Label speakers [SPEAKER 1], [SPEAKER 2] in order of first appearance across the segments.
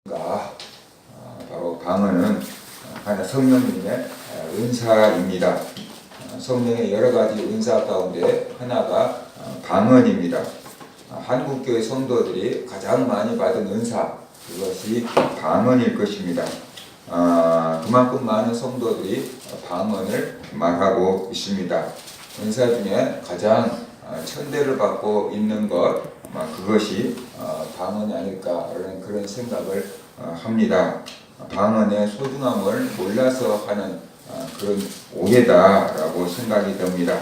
[SPEAKER 1] 바로 방언은 하나 성령님의 은사입니다. 성령의 여러 가지 은사 가운데 하나가 방언입니다. 한국교회 성도들이 가장 많이 받은 은사, 그것이 방언일 것입니다. 그만큼 많은 성도들이 방언을 말하고 있습니다. 은사 중에 가장 천대를 받고 있는 것, 그것이 방언이 아닐까라는 그런 생각을 합니다. 방언의 소중함을 몰라서 하는 그런 오해다라고 생각이 됩니다.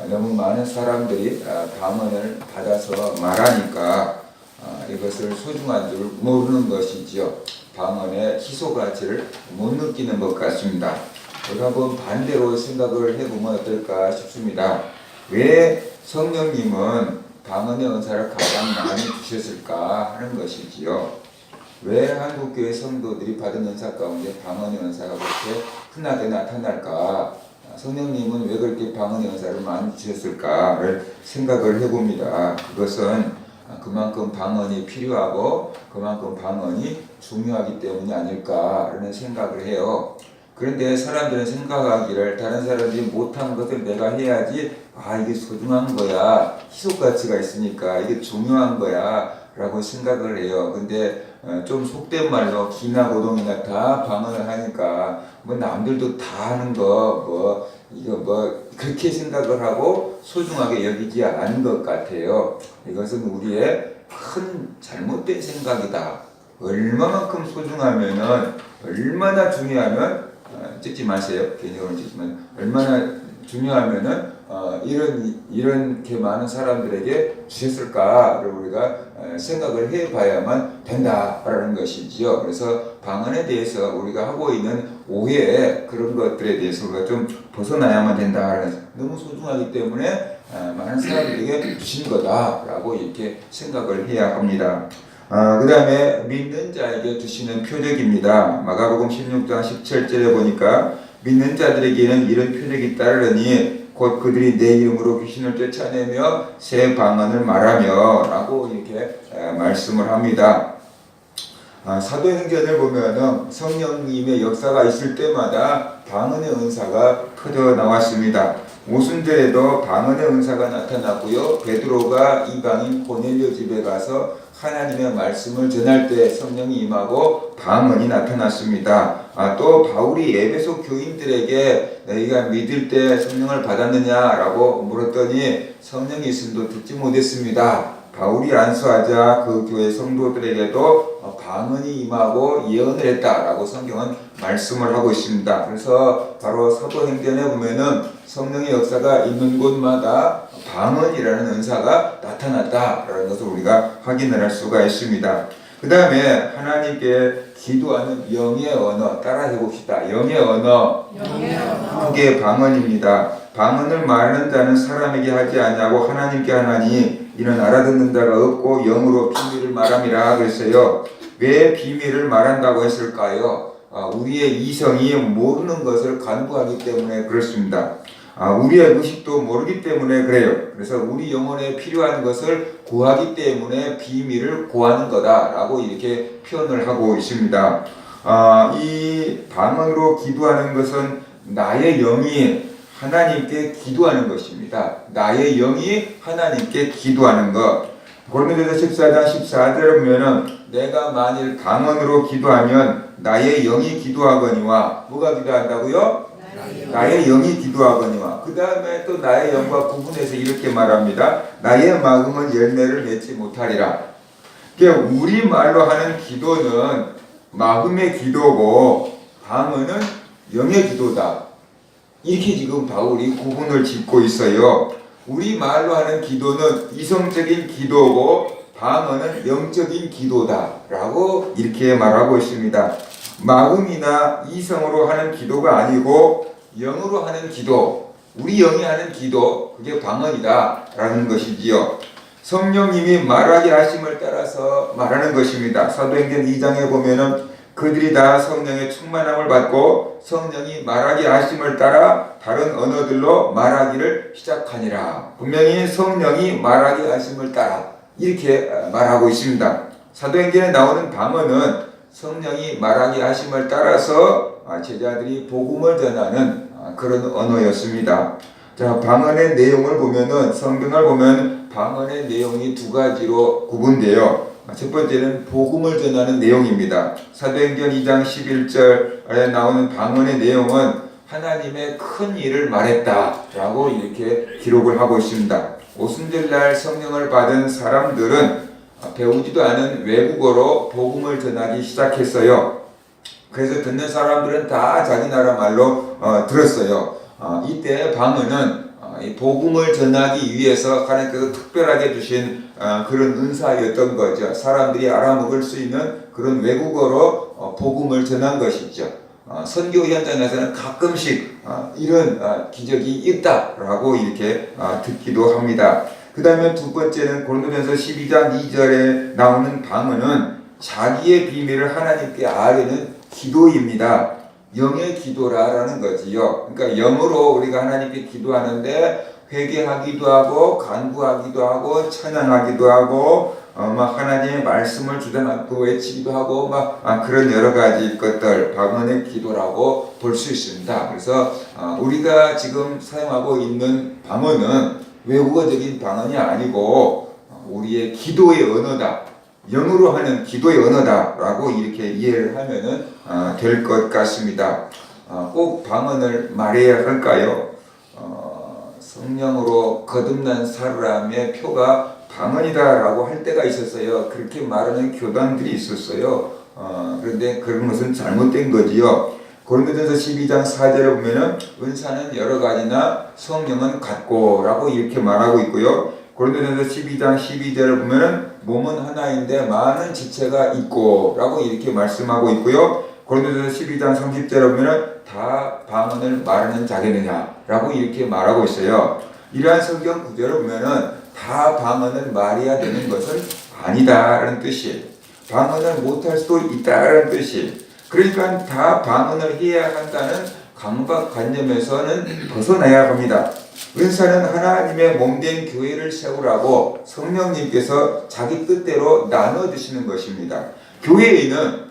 [SPEAKER 1] 너무 많은 사람들이 방언을 받아서 말하니까 이것을 소중한 줄 모르는 것이지요. 방언의 희소 가치를 못 느끼는 것 같습니다. 우리가 한번 반대로 생각을 해보면 어떨까 싶습니다. 왜 성령님은 방언의 은사를 가장 많이 주셨을까 하는 것이지요. 왜 한국교회 성도들이 받은 은사 가운데 방언의 은사가 그렇게 흔하게 나타날까? 성령님은 왜 그렇게 방언의 은사를 많이 주셨을까를 생각을 해봅니다. 그것은 그만큼 방언이 필요하고 그만큼 방언이 중요하기 때문이 아닐까라는 생각을 해요. 그런데 사람들은 생각하기를 다른 사람들이 못한 것을 내가 해야지, 이게 소중한 거야, 희소가치가 있으니까 이게 중요한 거야 라고 생각을 해요. 근데 좀 속된 말로 기나 고동이나 다 방언을 하니까 남들도 다 하는 거 그렇게 생각을 하고 소중하게 여기지 않은 것 같아요. 이것은 우리의 큰 잘못된 생각이다. 얼마만큼 소중하면은, 얼마나 중요하면, 찍지 마세요. 개인적으로 찍지만, 얼마나 중요하면은 이렇게 많은 사람들에게 주셨을까를 우리가 생각을 해봐야만 된다라는 것이지요. 그래서 방언에 대해서 우리가 하고 있는 오해, 그런 것들에 대해서 우리가 좀 벗어나야만 된다라는, 너무 소중하기 때문에 많은 사람들에게 주신 거다라고 이렇게 생각을 해야 합니다. 그 다음에 믿는 자에게 주시는 표적입니다. 마가복음 16장 17절에 보니까 믿는 자들에게는 이런 표적이 따르니 곧 그들이 내 이름으로 귀신을 쫓아내며 새 방언을 말하며 라고 이렇게 말씀을 합니다. 사도행전을 보면 성령님의 역사가 있을 때마다 방언의 은사가 터져 나왔습니다. 오순절에도 방언의 은사가 나타났고요. 베드로가 이방인 고넬료 집에 가서 하나님의 말씀을 전할 때 성령이 임하고 방언이 나타났습니다. 또 바울이 에베소 교인들에게 너희가 믿을 때 성령을 받았느냐라고 물었더니 성령이 있음도 듣지 못했습니다. 바울이 안수하자 그 교회 성도들에게도 방언이 임하고 예언을 했다라고 성경은 말씀을 하고 있습니다. 그래서 바로 사도행전에 보면은 성령의 역사가 있는 곳마다 방언이라는 은사가 나타났다라는 것을 우리가 확인을 할 수가 있습니다. 그 다음에 하나님께 기도하는 영의 언어 따라 해봅시다. 영의 언어. 그게 방언입니다. 방언을 말하는 자는 사람에게 하지 아니하고 하나님께 하나니 이는 알아듣는 자가 없고 영으로 비밀을 말함이라 그랬어요. 왜 비밀을 말한다고 했을까요? 우리의 이성이 모르는 것을 간구하기 때문에 그렇습니다. 우리의 의식도 모르기 때문에 그래요. 그래서 우리 영혼에 필요한 것을 구하기 때문에 비밀을 구하는 거다라고 이렇게 표현을 하고 있습니다. 이 방언으로 기도하는 것은 나의 영이 하나님께 기도하는 것입니다. 나의 영이 하나님께 기도하는 것. 고린도전서 14장 14절에 보면은 내가 만일 방언으로 기도하면 나의 영이 기도하거니와, 뭐가 기도한다고요? 나의 영이 기도하거니와. 그 다음에 또 나의 영과 구분해서 이렇게 말합니다. 나의 마음은 열매를 맺지 못하리라. 그러니까 우리말로 하는 기도는 마음의 기도고 방언은 영의 기도다. 이렇게 지금 바울이 구분을 짓고 있어요. 우리말로 하는 기도는 이성적인 기도고 방언은 영적인 기도다라고 이렇게 말하고 있습니다. 마음이나 이성으로 하는 기도가 아니고 영으로 하는 기도, 우리 영이 하는 기도, 그게 방언이다라는 것이지요. 성령님이 말하게 하심을 따라서 말하는 것입니다. 사도행전 2장에 보면은 그들이 다 성령의 충만함을 받고 성령이 말하게 하심을 따라 다른 언어들로 말하기를 시작하니라. 분명히 성령이 말하게 하심을 따라 이렇게 말하고 있습니다. 사도행전에 나오는 방언은 성령이 말하게 하심을 따라서 제자들이 복음을 전하는 그런 언어였습니다. 자, 방언의 내용을 보면은 성경을 보면 방언의 내용이 두 가지로 구분돼요. 첫 번째는 복음을 전하는 내용입니다. 사도행전 2장 11절에 나오는 방언의 내용은 하나님의 큰 일을 말했다라고 이렇게 기록을 하고 있습니다. 오순절날 성령을 받은 사람들은 배우지도 않은 외국어로 복음을 전하기 시작했어요. 그래서 듣는 사람들은 다 자기 나라 말로 들었어요. 이때 방언은 이 복음을 전하기 위해서 하나님께서 특별하게 주신 그런 은사였던 거죠. 사람들이 알아먹을 수 있는 그런 외국어로 복음을 전한 것이죠. 선교 현장에서는 가끔씩 이런 기적이 있다라고 이렇게 듣기도 합니다. 그 다음에 두 번째는 고린도전서 12장 2절에 나오는 방언은 자기의 비밀을 하나님께 아뢰는 기도입니다. 영의 기도라는 거지요. 그러니까 영으로 우리가 하나님께 기도하는데 회개하기도 하고 간구하기도 하고 찬양하기도 하고 하나님의 말씀을 주장하고 외치기도 하고 그런 여러 가지 것들 방언의 기도라고 볼 수 있습니다. 그래서 우리가 지금 사용하고 있는 방언은 외국어적인 방언이 아니고 우리의 기도의 언어다. 영으로 하는 기도의 언어다라고 이렇게 이해를 하면은 될 것 같습니다. 꼭 방언을 말해야 할까요? 성령으로 거듭난 사람의 표가 방언이다라고 할 때가 있었어요. 그렇게 말하는 교단들이 있었어요. 그런데 그런 것은 잘못된 거지요. 고린도전서 12장 4절에 보면은 은사는 여러 가지나 성령은 같고라고 이렇게 말하고 있고요. 고린도전서 12장 12절을 보면은 몸은 하나인데 많은 지체가 있고라고 이렇게 말씀하고 있고요. 고린도전서 12장 30절을 보면은 다 방언을 말하는 자겠느냐라고 이렇게 말하고 있어요. 이러한 성경 구절을 보면은 다 방언을 말해야 되는 것은 아니다라는 뜻이에요. 방언을 못할 수도 있다라는 뜻이에요. 그러니까 다 방언을 해야 한다는 강박관념에서는 벗어나야 합니다. 은사는 하나님의 몸된 교회를 세우라고 성령님께서 자기 뜻대로 나눠주시는 것입니다. 교회에는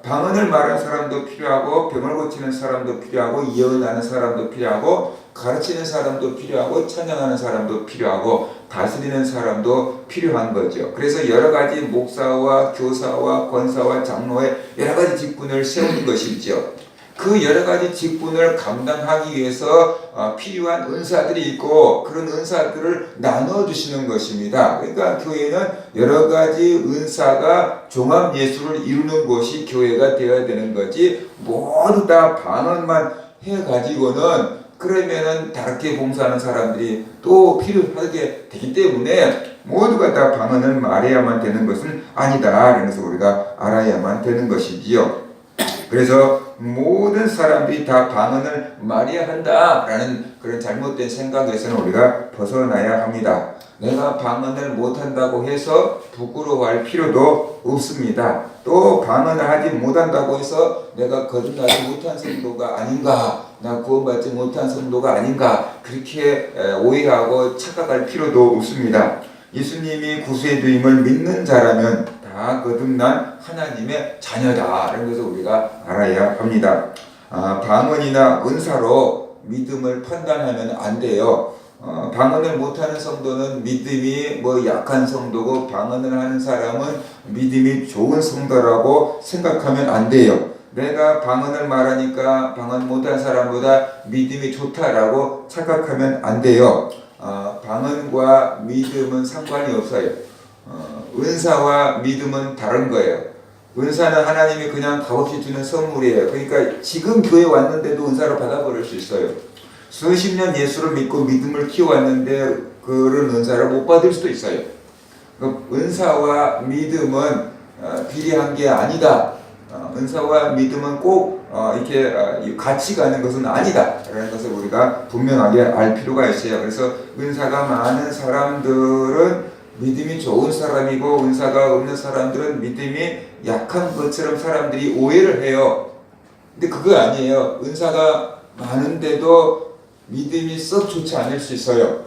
[SPEAKER 1] 방언을 말하는 사람도 필요하고 병을 고치는 사람도 필요하고 예언하는 사람도 필요하고 가르치는 사람도 필요하고 찬양하는 사람도 필요하고 다스리는 사람도 필요한 거죠. 그래서 여러 가지 목사와 교사와 권사와 장로의 여러 가지 직분을 세우는 것이죠. 그 여러 가지 직분을 감당하기 위해서 필요한 은사들이 있고 그런 은사들을 나눠주시는 것입니다. 그러니까 교회는 여러 가지 은사가 종합 예수를 이루는 곳이 교회가 되어야 되는 거지 모두 다 방언만 해가지고는 그러면은 다르게 봉사하는 사람들이 또 필요하게 되기 때문에 모두가 다 방언을 말해야만 되는 것은 아니다. 그래서 우리가 알아야만 되는 것이지요. 그래서 모든 사람들이 다 방언을 말해야 한다라는 그런 잘못된 생각에서는 우리가 벗어나야 합니다. 내가 방언을 못한다고 해서 부끄러워할 필요도 없습니다. 또 방언을 하지 못한다고 해서 내가 거듭나지 못한 성도가 아닌가, 나 구원받지 못한 성도가 아닌가 그렇게 오해하고 착각할 필요도 없습니다. 예수님이 구수의 주임을 믿는 자라면 다 거듭난 하나님의 자녀다라는 것을 우리가 알아야 합니다. 방언이나 은사로 믿음을 판단하면 안 돼요. 방언을 못하는 성도는 믿음이 약한 성도고 방언을 하는 사람은 믿음이 좋은 성도라고 생각하면 안 돼요. 내가 방언을 말하니까 방언 못한 사람보다 믿음이 좋다라고 착각하면 안 돼요. 방언과 믿음은 상관이 없어요. 은사와 믿음은 다른 거예요. 은사는 하나님이 그냥 값없이 주는 선물이에요. 그러니까 지금 교회 왔는데도 은사를 받아버릴 수 있어요. 수십 년 예수를 믿고 믿음을 키워왔는데 그런 은사를 못 받을 수도 있어요. 은사와 믿음은 비례한 게 아니다. 은사와 믿음은 꼭 이렇게 같이 가는 것은 아니다 라는 것을 우리가 분명하게 알 필요가 있어요. 그래서 은사가 많은 사람들은 믿음이 좋은 사람이고 은사가 없는 사람들은 믿음이 약한 것처럼 사람들이 오해를 해요. 근데 그거 아니에요. 은사가 많은데도 믿음이 썩 좋지 않을 수 있어요.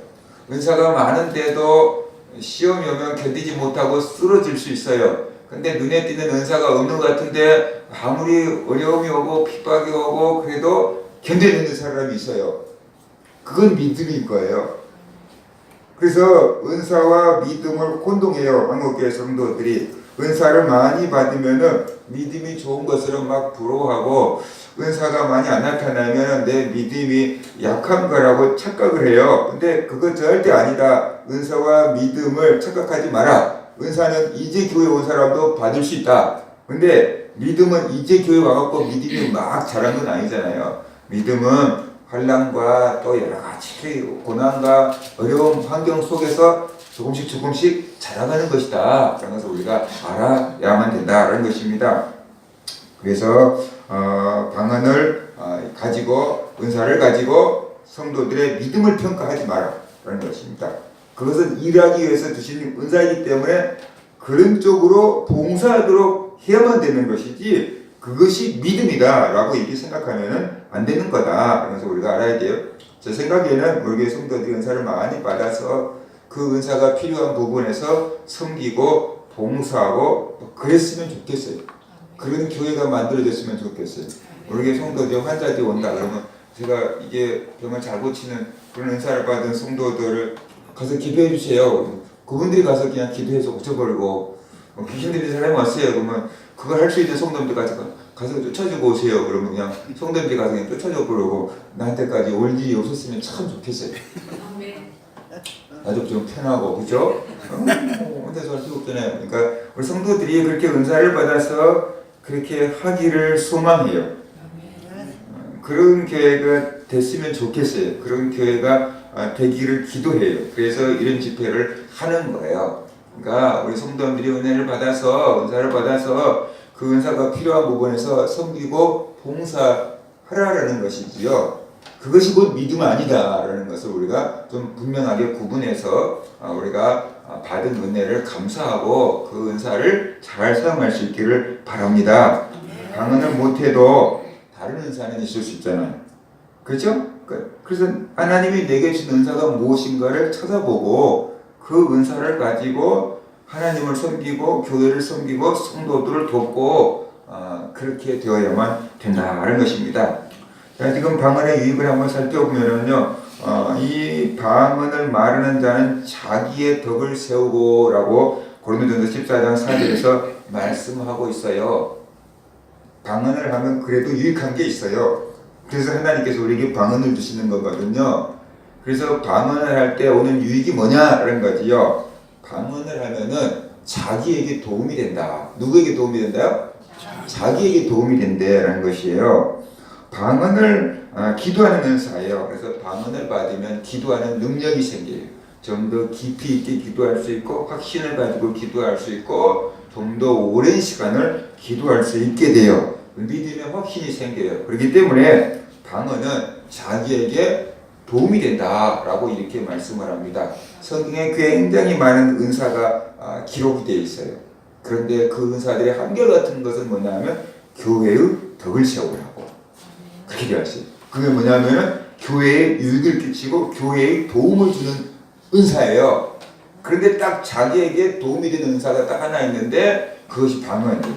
[SPEAKER 1] 은사가 많은데도 시험이 오면 견디지 못하고 쓰러질 수 있어요. 근데 눈에 띄는 은사가 없는 것 같은데 아무리 어려움이 오고 핍박이 오고 그래도 견뎌내는 사람이 있어요. 그건 믿음인 거예요. 그래서 은사와 믿음을 혼동해요. 한국교회 성도들이. 은사를 많이 받으면은 믿음이 좋은 것으로 막 부러워하고, 은사가 많이 안 나타나면 내 믿음이 약한 거라고 착각을 해요. 근데 그거 절대 아니다. 은사와 믿음을 착각하지 마라. 은사는 이제 교회 온 사람도 받을 수 있다. 근데 믿음은 이제 교회 와갖고 믿음이 막 자란 건 아니잖아요. 믿음은 환난과 또 여러 가지 고난과 어려운 환경 속에서 조금씩 자라가는 것이다. 그런 것을 우리가 알아야만 된다라는 것입니다. 그래서 방언을 가지고, 은사를 가지고 성도들의 믿음을 평가하지 마라라는 것입니다. 그것은 일하기 위해서 주신 은사이기 때문에 그런 쪽으로 봉사하도록 해야만 되는 것이지, 그것이 믿음이다라고 이렇게 생각하면은 안 되는 거다. 그래서 우리가 알아야 돼요. 제 생각에는 우리 교회 성도들이 은사를 많이 받아서 그 은사가 필요한 부분에서 섬기고 봉사하고 그랬으면 좋겠어요. 그런 교회가 만들어졌으면 좋겠어요. 우리 교회 성도들이 환자들이 온다 그러면 제가 이게 병을 잘 고치는 그런 은사를 받은 성도들을 가서 기도해 주세요. 그분들이 가서 그냥 기도해서 고쳐버리고, 귀신 들린 사람이 왔어요. 그러면 그걸 할 수 있는 성도들 가서 쫓아주고 오세요. 그러면 그냥 성도들이 가서 그냥 쫓아줘 버리고 나한테까지 올 일이 없었으면 참 좋겠어요. 나도 좀 편하고, 그죠? 혼자서 할 수 없잖아요. 그러니까 우리 성도들이 그렇게 은사를 받아서 그렇게 하기를 소망해요. 그런 교회가 됐으면 좋겠어요. 그런 교회가 되기를 기도해요. 그래서 이런 집회를 하는 거예요. 그러니까 우리 성도들이 은혜를 받아서, 은사를 받아서 그 은사가 필요한 부분에서 섬기고 봉사하라는 것이지요. 그것이 곧 믿음 아니다라는 것을 우리가 좀 분명하게 구분해서 우리가 받은 은혜를 감사하고 그 은사를 잘 사용할 수 있기를 바랍니다. 방언을 못해도 다른 은사는 있을 수 있잖아요. 그렇죠? 그래서 하나님이 내게 준 은사가 무엇인가를 찾아보고 그 은사를 가지고 하나님을 섬기고 교회를 섬기고 성도들을 돕고 그렇게 되어야만 된다는 것입니다. 자, 지금 방언의 유익을 한번 살펴보면요, 이 방언을 말하는 자는 자기의 덕을 세우고라고 고린도전서 14장 4절에서 말씀하고 있어요. 방언을 하면 그래도 유익한 게 있어요. 그래서 하나님께서 우리에게 방언을 주시는 거거든요. 그래서 방언을 할 때 오는 유익이 뭐냐라는 거지요. 방언을 하면은 자기에게 도움이 된다. 누구에게 도움이 된다요? 자기에게 도움이 된다라는 것이에요. 방언을 기도하는 은사예요. 그래서 방언을 받으면 기도하는 능력이 생겨요. 좀 더 깊이 있게 기도할 수 있고, 확신을 가지고 기도할 수 있고, 좀 더 오랜 시간을 기도할 수 있게 돼요. 믿음의 확신이 생겨요. 그렇기 때문에 방언은 자기에게 도움이 된다라고 이렇게 말씀을 합니다. 성경에 굉장히 많은 은사가 기록이 되어 있어요. 그런데 그 은사들의 한결같은 것은 뭐냐면 교회의 덕을 세우라고 그렇게 되어 있어요. 그게 뭐냐면 교회에 유익을 끼치고 교회에 도움을 주는 은사예요. 그런데 딱 자기에게 도움이 되는 은사가 딱 하나 있는데 그것이 방언이에요.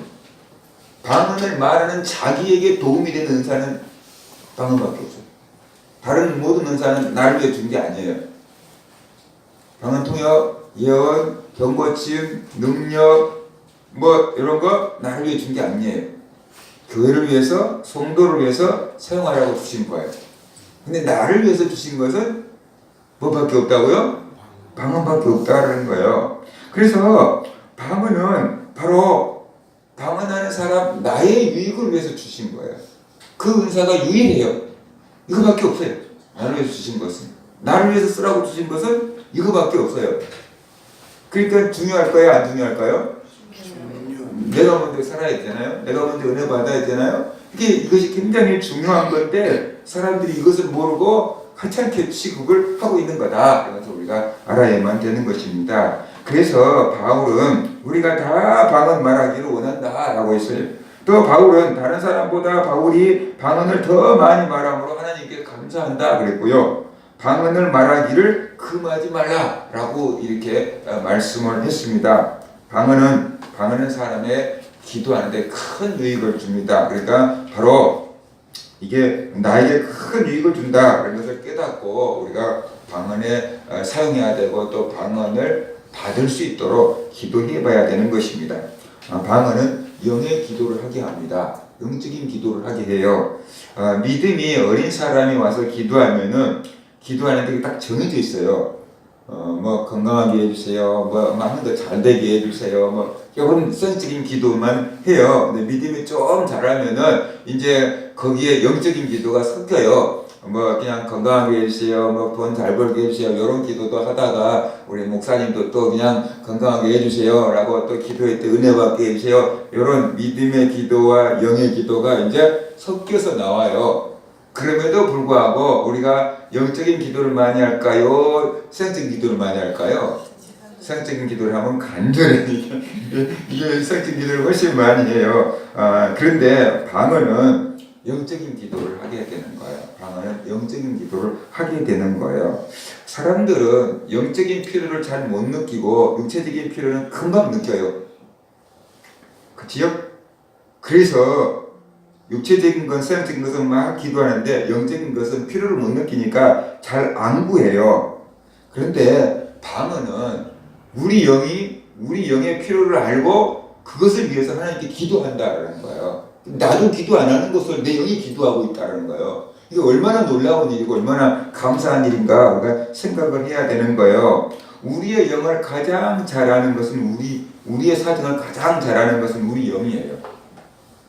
[SPEAKER 1] 방언을 말하는 자기에게 도움이 되는 은사는 방언밖에 없어요. 다른 모든 은사는 나를 위해 준 게 아니에요. 방언 통역, 예언, 병고침, 능력 뭐 이런 거 나를 위해 준 게 아니에요. 교회를 위해서, 성도를 위해서 사용하라고 주신 거예요. 근데 나를 위해서 주신 것은 뭐밖에 없다고요? 방언밖에 없다는 거예요. 그래서 방언은 바로 방언하는 사람 나의 유익을 위해서 주신 거예요. 그 은사가 유일해요. 이거밖에 없어요. 나를 위해서 주신 것은. 나를 위해서 쓰라고 주신 것은 이거밖에 없어요. 그러니까 중요할까요? 안 중요할까요? 내가 먼저 살아야 되잖아요. 내가 먼저 은혜 받아야 되잖아요. 이것이 굉장히 중요한 건데 사람들이 이것을 모르고 하찮게 취급을 하고 있는 거다. 그래서 우리가 알아야만 되는 것입니다. 그래서 바울은 우리가 다 방언 말하기를 원한다라고 했어요. 또 바울은 다른 사람보다 바울이 방언을 더 많이 말함으로 하나님께 감사한다 그랬고요. 방언을 말하기를 금하지 말라라고 이렇게 말씀을 했습니다. 방언은 방언은 사람의 기도하는데 큰 유익을 줍니다. 그러니까 바로 이게 나에게 큰 유익을 준다 그런 것을 깨닫고 우리가 방언에 사용해야 되고 또 방언을 받을 수 있도록 기도해 봐야 되는 것입니다. 방언은 영의 기도를 하게 합니다. 영적인 기도를 하게 해요. 믿음이 어린 사람이 와서 기도하면은 기도하는 게 딱 정해져 있어요. 뭐 건강하게 해주세요. 뭐 하는 거 잘 되게 해주세요. 뭐 이런 성적인 기도만 해요. 근데 믿음이 좀 잘하면은 이제 거기에 영적인 기도가 섞여요. 뭐 그냥 건강하게 해주세요. 뭐 돈 잘 벌게 해주세요. 이런 기도도 하다가 우리 목사님도 또 그냥 건강하게 해주세요라고 또 기도할 때 은혜 받게 해주세요. 이런 믿음의 기도와 영의 기도가 이제 섞여서 나와요. 그럼에도 불구하고 우리가 영적인 기도를 많이 할까요? 성적인 기도를 많이 할까요? 성적인 기도를 하면 간절해. 이게 성적인 기도를 훨씬 많이 해요. 그런데 방언은 영적인 기도를 하게 되는 거예요. 방언은 영적인 기도를 하게 되는 거예요. 사람들은 영적인 필요를 잘 못 느끼고 육체적인 필요는 금방 느껴요. 그치요? 그래서 육체적인 건, 성적인 것은 막 기도하는데 영적인 것은 필요를 못 느끼니까 잘 안 구해요. 그런데 방언은 우리 영의 필요를 알고 그것을 위해서 하나님께 기도한다라는 거예요. 나도 기도 안 하는 것을 내 영이 기도하고 있다는 거예요. 이게 얼마나 놀라운 일이고 얼마나 감사한 일인가 우리가 생각을 해야 되는 거예요. 우리의 영을 가장 잘하는 것은 우리의 사정을 가장 잘하는 것은 우리 영이에요.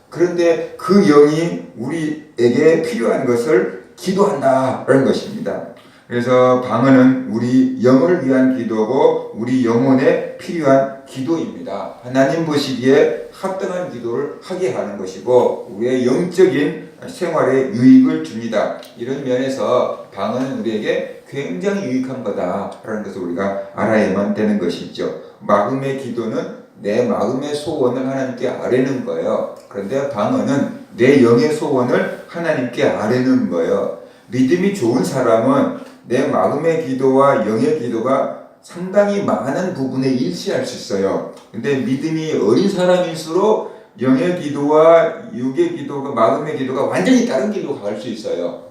[SPEAKER 1] 그런데 그 영이 우리에게 필요한 것을 기도한다라는 것입니다. 그래서 방언은 우리 영을 위한 기도고 우리 영혼에 필요한 기도입니다. 하나님 보시기에 합당한 기도를 하게 하는 것이고 우리의 영적인 생활에 유익을 줍니다. 이런 면에서 방언은 우리에게 굉장히 유익한 거다라는 것을 우리가 알아야만 되는 것이죠. 마음의 기도는 내 마음의 소원을 하나님께 아뢰는 거예요. 그런데 방언은 내 영의 소원을 하나님께 아뢰는 거예요. 믿음이 좋은 사람은 내 마음의 기도와 영의 기도가 상당히 많은 부분에 일치할 수 있어요. 근데 믿음이 어린 사람일수록 영의 기도와 육의 기도가 마음의 기도가 완전히 다른 길로 갈 수 있어요.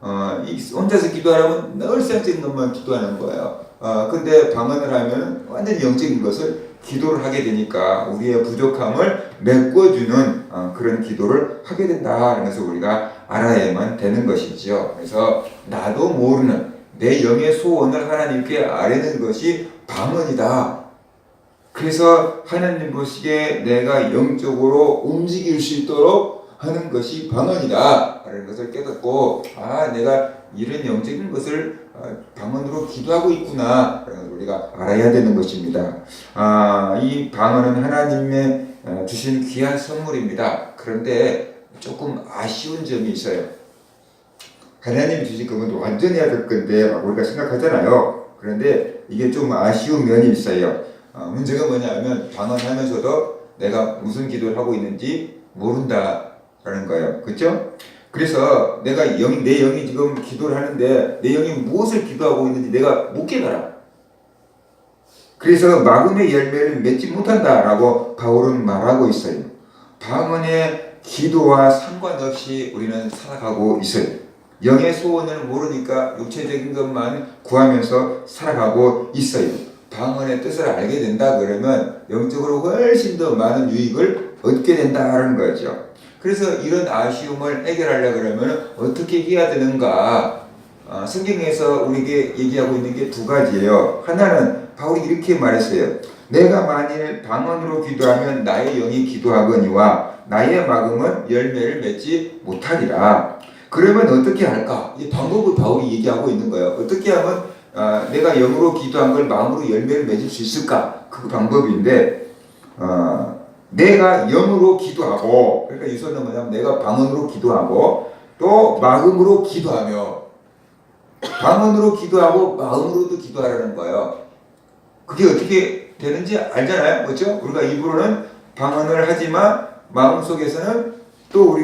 [SPEAKER 1] 혼자서 기도하려면 늘 성적인 것만 기도하는 거예요. 근데 방언을 하면 완전히 영적인 것을 기도를 하게 되니까 우리의 부족함을 메꿔주는 그런 기도를 하게 된다는 것을 우리가 알아야만 되는 것이지요. 그래서 나도 모르는 내 영의 소원을 하나님께 아뢰는 것이 방언이다. 그래서 하나님 보시기에 내가 영적으로 움직일 수 있도록 하는 것이 방언이다 라는 것을 깨닫고 내가 이런 영적인 것을 방언으로 기도하고 있구나 라는 것을 우리가 알아야 되는 것입니다. 이 방언은 하나님의 주신 귀한 선물입니다. 그런데 조금 아쉬운 점이 있어요. 하나님이 주신 그건 완전히 해야 될 건데 우리가 생각하잖아요. 그런데 이게 좀 아쉬운 면이 있어요. 문제가 뭐냐면 방언하면서도 내가 무슨 기도를 하고 있는지 모른다라는 거예요. 그렇죠? 그래서 내가 내 영이 지금 기도를 하는데 내 영이 무엇을 기도하고 있는지 내가 못 깨달아. 그래서 마음의 열매를 맺지 못한다라고 바울은 말하고 있어요. 방언의 기도와 상관없이 우리는 살아가고 있어요. 영의 소원을 모르니까 육체적인 것만 구하면서 살아가고 있어요. 방언의 뜻을 알게 된다 그러면 영적으로 훨씬 더 많은 유익을 얻게 된다는 거죠. 그래서 이런 아쉬움을 해결하려고 그러면 어떻게 해야 되는가? 성경에서 우리에게 얘기하고 있는 게 두 가지예요. 하나는 바울이 이렇게 말했어요. 내가 만일 방언으로 기도하면 나의 영이 기도하거니와 나의 마음은 열매를 맺지 못하리라. 그러면 어떻게 할까? 이 방법을 바울이 얘기하고 있는 거예요. 어떻게 하면 내가 영으로 기도한 걸 마음으로 열매를 맺을 수 있을까? 그 방법인데 내가 영으로 기도하고 그러니까 이소는 뭐냐면 내가 방언으로 기도하고 또 마음으로 기도하며 방언으로 기도하고 마음으로도 기도하라는 거예요. 그게 어떻게 되는지 알잖아요. 그렇죠? 우리가 입으로는 방언을 하지만 마음속에서는 또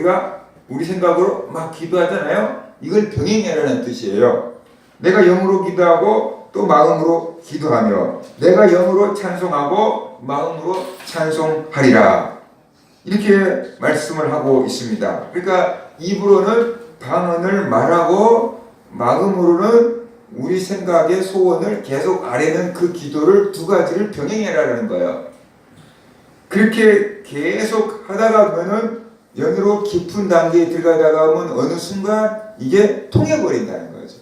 [SPEAKER 1] 우리 생각으로 막 기도하잖아요. 이걸 병행해라는 뜻이에요. 내가 영으로 기도하고 또 마음으로 기도하며 내가 영으로 찬송하고 마음으로 찬송하리라. 이렇게 말씀을 하고 있습니다. 그러니까 입으로는 방언을 말하고 마음으로는 우리 생각의 소원을 계속 아뢰는 그 기도를 두 가지를 병행해라는 거예요. 그렇게 계속 하다가 보면은 영으로 깊은 단계에 들어가다가 보면 어느 순간 이게 통해버린다는 거죠.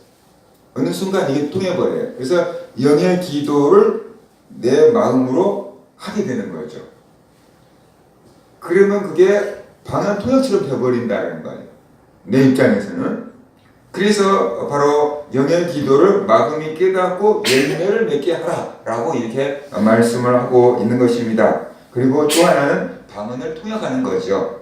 [SPEAKER 1] 어느 순간 이게 통해버려요. 그래서 영의 기도를 내 마음으로 하게 되는 거죠. 그러면 그게 방언 통역처럼 되어버린다는 거예요. 내 입장에서는. 그래서 바로 영의 기도를 마음이 깨닫고 열매를 맺게 하라라고 이렇게 말씀을 하고 있는 것입니다. 그리고 또 하나는 방언을 통역하는 거죠.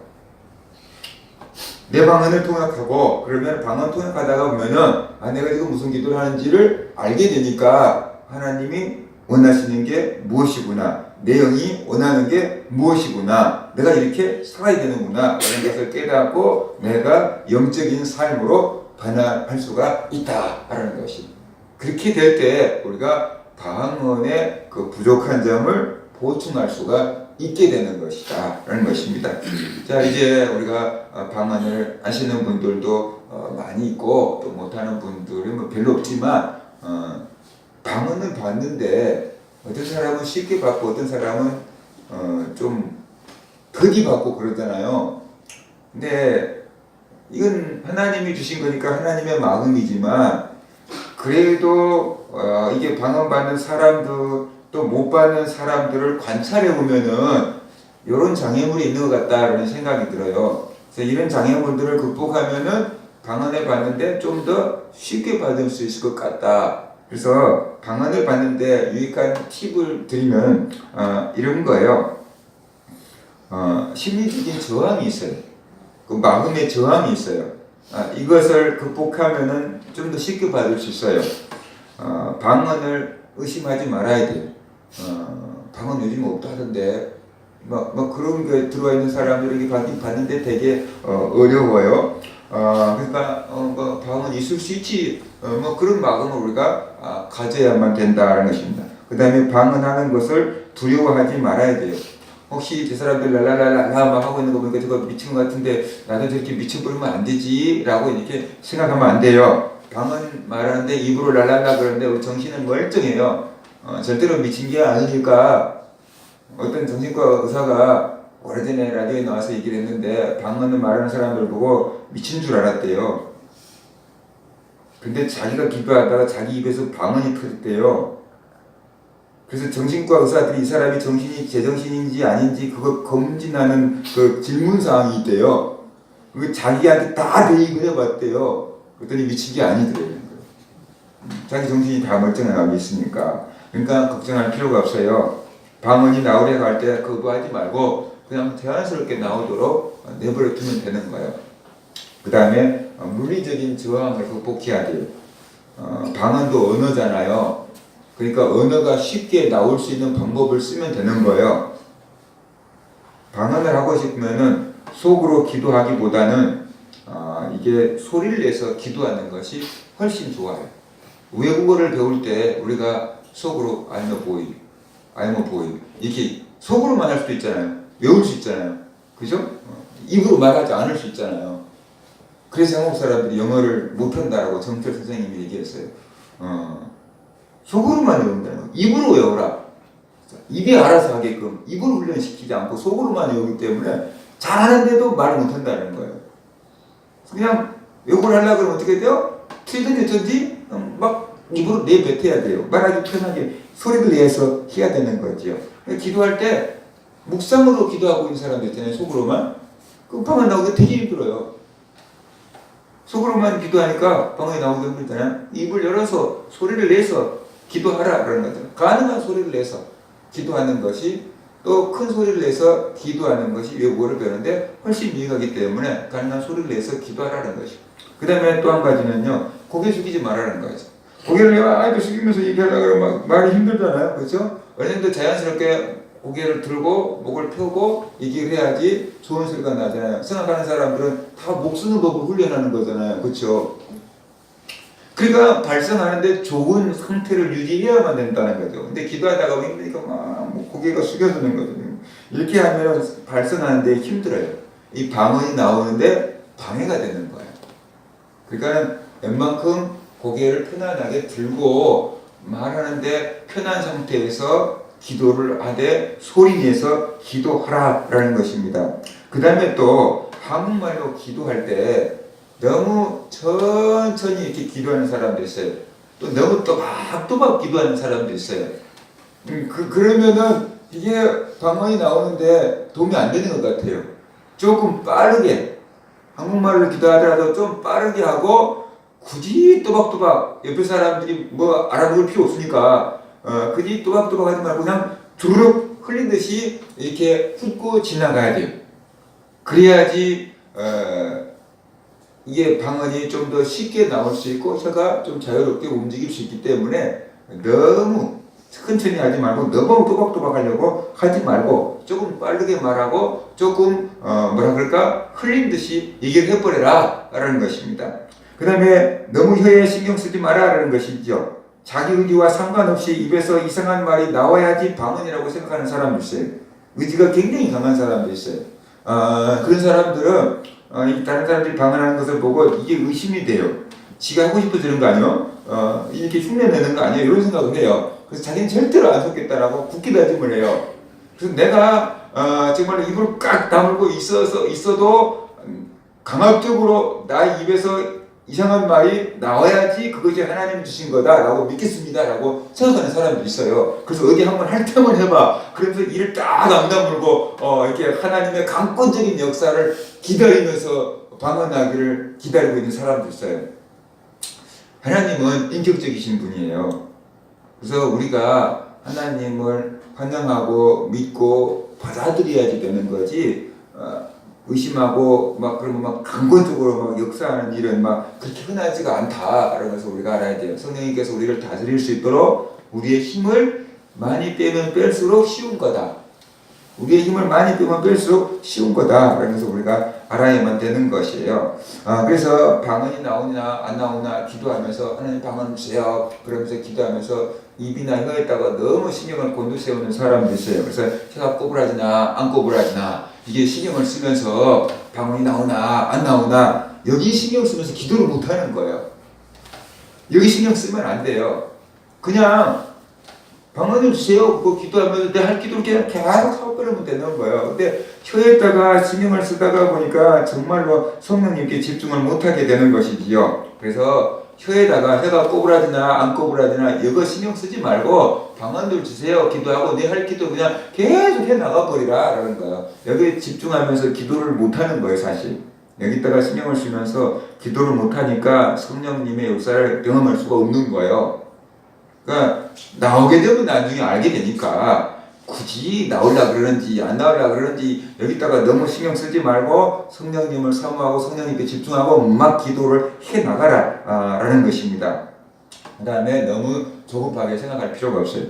[SPEAKER 1] 내 방언을 통역하고 그러면 방언 통역하다가 보면은 내가 지금 무슨 기도를 하는지를 알게 되니까 하나님이 원하시는 게 무엇이구나, 내 영이 원하는 게 무엇이구나, 내가 이렇게 살아야 되는구나 라는 것을 깨닫고 내가 영적인 삶으로 변화할 수가 있다라는 것이. 그렇게 될 때 우리가 방언의 그 부족한 점을 보충할 수가 있게 되는 것이다 라는 것입니다. 자, 이제 우리가 방언을 아시는 분들도 많이 있고 또 못하는 분들은 뭐 별로 없지만 방언을 받는데 어떤 사람은 쉽게 받고 어떤 사람은 좀 더디 받고 그러잖아요. 근데 이건 하나님이 주신 거니까 하나님의 마음이지만 그래도 이게 방언 받는 사람들 또 못 받는 사람들을 관찰해 보면은 이런 장애물이 있는 것 같다라는 생각이 들어요. 그래서 이런 장애물들을 극복하면은 방언을 받는데 좀 더 쉽게 받을 수 있을 것 같다. 그래서 방언을 받는데 유익한 팁을 드리면 이런 거예요. 심리적인 저항이 있어요. 그 마음의 저항이 있어요. 이것을 극복하면은 좀 더 쉽게 받을 수 있어요. 방언을 의심하지 말아야 돼요. 방언 요즘 없다 하던데 뭐 그런 게 들어와 있는 사람들에게 받는데 되게 어려워요. 그러니까 뭐 방언 있을 수 있지. 뭐 그런 마음을 우리가 가져야만 된다는 것입니다. 그 다음에 방언하는 것을 두려워하지 말아야 돼요. 혹시 저 사람들 랄랄랄라 막 하고 있는 거 보니까 저거 미친 것 같은데 나도 저렇게 미쳐버리면 안 되지 라고 이렇게 생각하면 안 돼요. 방언 말하는데 입으로 랄랄라 그러는데 우리 정신은 멀쩡해요. 절대로 미친 게 아니니까. 어떤 정신과 의사가 오래전에 라디오에 나와서 얘기를 했는데 방언을 말하는 사람들 보고 미친 줄 알았대요. 근데 자기가 기도하다가 자기 입에서 방언이 터졌대요. 그래서 정신과 의사들이 이 사람이 정신이 제정신인지 아닌지 그거 검진하는 그 질문사항이 있대요. 그거 자기한테 다 대입을 해봤대요. 그랬더니 미친 게 아니더래요. 자기 정신이 다 멀쩡하게 있으니까. 그러니까 걱정할 필요가 없어요. 방언이 나오려고 할 때 거부하지 말고 그냥 자연스럽게 나오도록 내버려 두면 되는 거예요. 그 다음에 물리적인 저항을 극복해야 돼요. 방언도 언어잖아요. 그러니까 언어가 쉽게 나올 수 있는 방법을 쓰면 되는 거예요. 방언을 하고 싶으면은 속으로 기도하기보다는 이게 소리를 내서 기도하는 것이 훨씬 좋아요. 외국어를 배울 때 우리가 속으로 I know boy 이렇게 속으로만 할 수도 있잖아요. 외울 수 있잖아요. 그죠? 입으로 말하지 않을 수 있잖아요. 그래서 한국 사람들이 영어를 못한다라고 정철 선생님이 얘기했어요. 속으로만 외운다는 거. 입으로 외워라. 입이 알아서 하게끔 입으로 훈련시키지 않고 속으로만 외우기 때문에 잘하는데도 말을 못한다는 거예요. 그냥 외국어를 하려고 그러면 어떻게 돼요? 틀든지 어쩐지 막 입으로 내뱉어야 돼요. 말하기 편하게 소리를 내서 해야 되는 거죠. 기도할 때 묵상으로 기도하고 있는 사람들 있잖아요. 속으로만. 그 방언 나오기 되게 힘들어요. 속으로만 기도하니까 방언이 나오기 힘들잖아요. 입을 열어서 소리를 내서 기도하라 그러는 거죠. 가능한 소리를 내서 기도하는 것이 또 큰 소리를 내서 기도하는 것이 외국어를 배우는데 훨씬 유익하기 때문에 가능한 소리를 내서 기도하라는 것이죠. 그 다음에 또 한 가지는요. 고개 숙이지 말라는 거죠. 고개를 아이도 숙이면서 얘기하려고 그러면 말이 힘들잖아요. 그렇죠? 어느 정도 자연스럽게 고개를 들고 목을 펴고 얘기를 해야지 좋은 소리가 나잖아요. 생각하는 사람들은 다 목 쓰는 법을 훈련하는 거잖아요. 그렇죠? 그러니까 발성하는데 좋은 상태를 유지해야만 된다는 거죠. 근데 기도하다가 힘드니까 막뭐 고개가 숙여지는 거거든요. 이렇게 하면 발성하는데 힘들어요. 이 방언이 나오는데 방해가 되는 거예요. 그러니까 웬만큼 고개를 편안하게 들고 말하는데 편한 상태에서 기도를 하되 소리 내서 기도하라라는 것입니다. 그 다음에 또 한국말로 기도할 때 너무 천천히 이렇게 기도하는 사람도 있어요. 또 너무 또박또박 기도하는 사람도 있어요. 그러면은 이게 방언이 나오는데 도움이 안 되는 것 같아요. 조금 빠르게 한국말로 기도하더라도 좀 빠르게 하고 굳이 또박또박 옆에 사람들이 뭐 알아볼 필요 없으니까 굳이 또박또박 하지 말고 그냥 주르륵 흘리듯이 이렇게 훑고 지나가야 돼요. 그래야지 이게 방언이 좀 더 쉽게 나올 수 있고 혀가 좀 자유롭게 움직일 수 있기 때문에 너무 천천히 하지 말고 너무 또박또박 하려고 하지 말고 조금 빠르게 말하고 조금 뭐라 그럴까 흘린 듯이 얘기를 해버려라 라는 것입니다. 그 다음에 너무 혀에 신경 쓰지 마라 라는 것이죠. 자기 의지와 상관없이 입에서 이상한 말이 나와야지 방언이라고 생각하는 사람도 있어요. 의지가 굉장히 강한 사람도 있어요. 그런 사람들은 다른 사람들이 방언하는 것을 보고 이게 의심이 돼요. 지가 하고 싶어서 그런 거 아니에요? 이렇게 흉내내는 거 아니에요? 이런 생각을 해요. 그래서 자기는 절대로 안 속겠다라고 굳게 다짐을 해요. 그래서 내가 정말 입을 꽉 다물고 있어도 강압적으로 나의 입에서 이상한 말이 나와야지 그것이 하나님 주신 거다라고 믿겠습니다라고 생각하는 사람도 있어요. 그래서 어디 한번 할 때만 해봐. 그러면서 이를 딱 안 다물고 이렇게 하나님의 강권적인 역사를 기다리면서 방언하기를 기다리고 있는 사람도 있어요. 하나님은 인격적이신 분이에요. 그래서 우리가 하나님을 환영하고 믿고 받아들여야지 되는 거지 의심하고 막 그러면 막 강권적으로 막 역사하는 일은 막 그렇게 흔하지가 않다라는 것을 우리가 알아야 돼요. 성령님께서 우리를 다스릴 수 있도록 우리의 힘을 많이 빼면 뺄수록 쉬운 거다. 우리의 힘을 많이 빼면 뺄수록 쉬운 거다라는 것을 우리가 알아야만 되는 것이에요. 그래서 방언이 나오냐 안 나오냐 기도하면서 하나님 방언 주세요. 그러면서 기도하면서 입이나 혀에다가 너무 신경을 곤두세우는 사람도 있어요. 그래서 혀가 꼬부라지나 안 꼬부라지나 이게 신경을 쓰면서 방언이 나오나 안 나오나 여기 신경 쓰면서 기도를 못 하는 거예요. 여기 신경 쓰면 안 돼요. 그냥 방언을 주세요. 그거 기도하면서 내 할 기도를 그냥 계속 하고 그러면 되는 거예요. 근데 혀에다가 신경을 쓰다가 보니까 정말로 성령님께 집중을 못하게 되는 것이지요. 그래서 혀가 꼬부라지나 안 꼬부라지나 이거 신경 쓰지 말고 방언들 주세요. 기도하고 내 할 기도 그냥 계속 해 나가 버리라 라는 거예요. 여기에 집중하면서 기도를 못하는 거예요. 사실 여기다가 신경을 쓰면서 기도를 못하니까 성령님의 역사를 경험할 수가 없는 거예요. 그러니까 나오게 되면 나중에 알게 되니까 굳이 나오려고 그러는지 안 나오려고 그러는지 여기다가 너무 신경 쓰지 말고 성령님을 사모하고 성령님께 집중하고 막 기도를 해나가라 라는 것입니다. 그 다음에 너무 조급하게 생각할 필요가 없어요.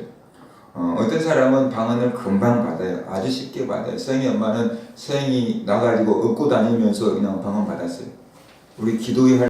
[SPEAKER 1] 어떤 사람은 방언을 금방 받아요. 아주 쉽게 받아요. 서영이 엄마는 서영이 나가지고 업고 다니면서 그냥 방언 받았어요. 우리 기도회 할